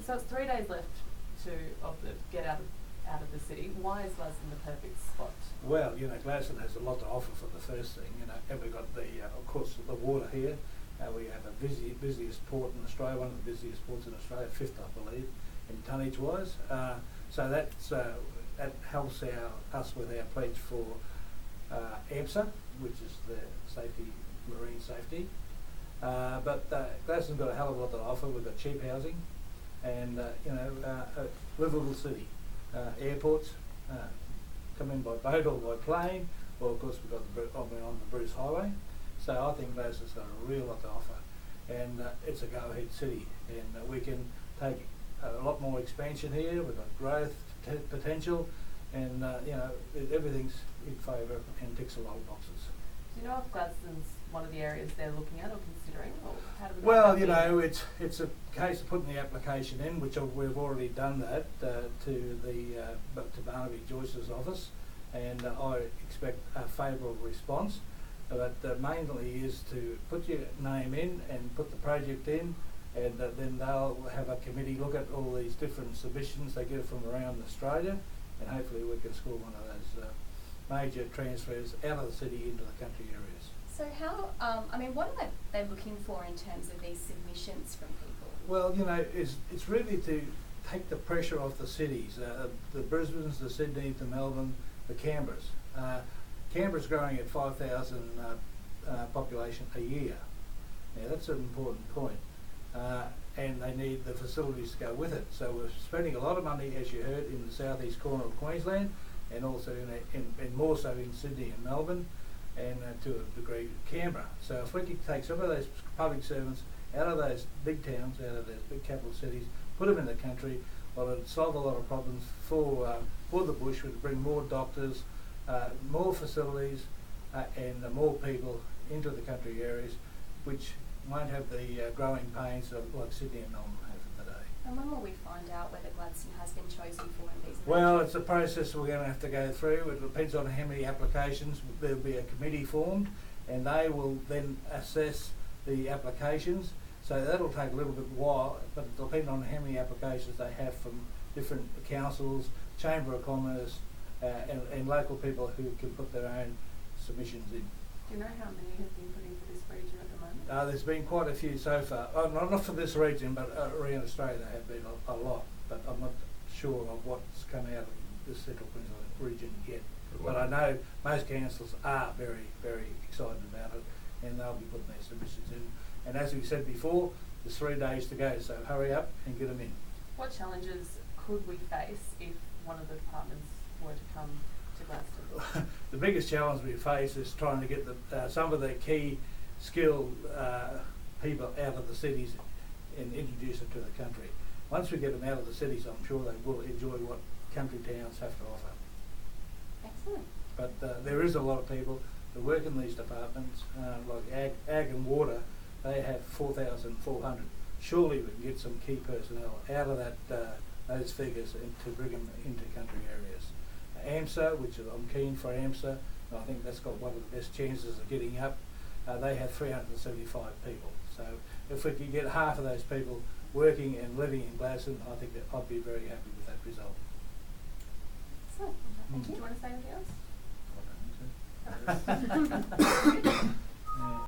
So it's 3 days left to get out of the city. Why is Gladstone the perfect spot? Well, Gladstone has a lot to offer for the first thing, and we've got of course, the water here. We have a busiest port in Australia, one of the busiest ports in Australia, fifth, I believe, in tonnage-wise. So that helps us with our pledge for AMSA, which is the marine safety. But Gladstone's got a hell of a lot to offer. We've got cheap housing, and a livable city. Airports, come in by boat or by plane, or of course we've got on the Bruce Highway. So I think Gladstone's got a real lot to offer, and it's a go-ahead city, and we can take a lot more expansion here. We've got growth potential, and everything's in favour and ticks a lot of boxes. Do you know if Gladstone's one of the areas they're looking at or considering, or how do we? Well, it's a case of putting the application in, which we've already done that to Barnaby Joyce's office, and I expect a favourable response. But mainly is to put your name in and put the project in, and then they'll have a committee look at all these different submissions they get from around Australia, and hopefully we can score one of those major transfers out of the city into the country areas. So how, what are they looking for in terms of these submissions from people? Well, it's really to take the pressure off the cities, the Brisbanes, the Sydney, the Melbourne, the Canberras. Canberra's growing at 5,000 population a year. Now that's an important point. And they need the facilities to go with it. So we're spending a lot of money, as you heard, in the southeast corner of Queensland, and also in more so in Sydney and Melbourne, and to a degree Canberra. So if we could take some of those public servants out of those big towns, out of those big capital cities, put them in the country, well, it'd solve a lot of problems for the bush. Would bring more doctors, more facilities, and more people into the country areas, which won't have the growing pains like Sydney and Melbourne have today. And when will we find out whether Gladstone has been chosen for one of these? Well, it's a process we're going to have to go through. It depends on how many applications. There'll be a committee formed, and they will then assess the applications. So that'll take a little bit while, but it'll depend on how many applications they have from different councils, Chamber of Commerce, and local people who can put their own submissions in. Do you know how many have been put in for this region at the moment? There's been quite a few so far. Not for this region, but around Australia there have been a lot. But I'm not sure of what's come out of the Central Queensland region yet. But I know most councils are very, very excited about it, and they'll be putting their submissions in. And as we said before, there's 3 days to go, so hurry up and get them in. What challenges could we face if one of the departments were to come to Gladstone? The biggest challenge we face is trying to get some of the key skilled people out of the cities and introduce them to the country. Once we get them out of the cities, I'm sure they will enjoy what country towns have to offer. Excellent. But there is a lot of people who work in these departments, like ag and water. They have 4,400. Surely we can get some key personnel out of those figures and to bring them into country areas. AMSA, which I'm keen for AMSA, I think that's got one of the best chances of getting up. They have 375 people. So if we could get half of those people working and living in Gladstone, I think that I'd be very happy with that result. So, thank you. Do you want to say anything else? I don't think so. Yeah.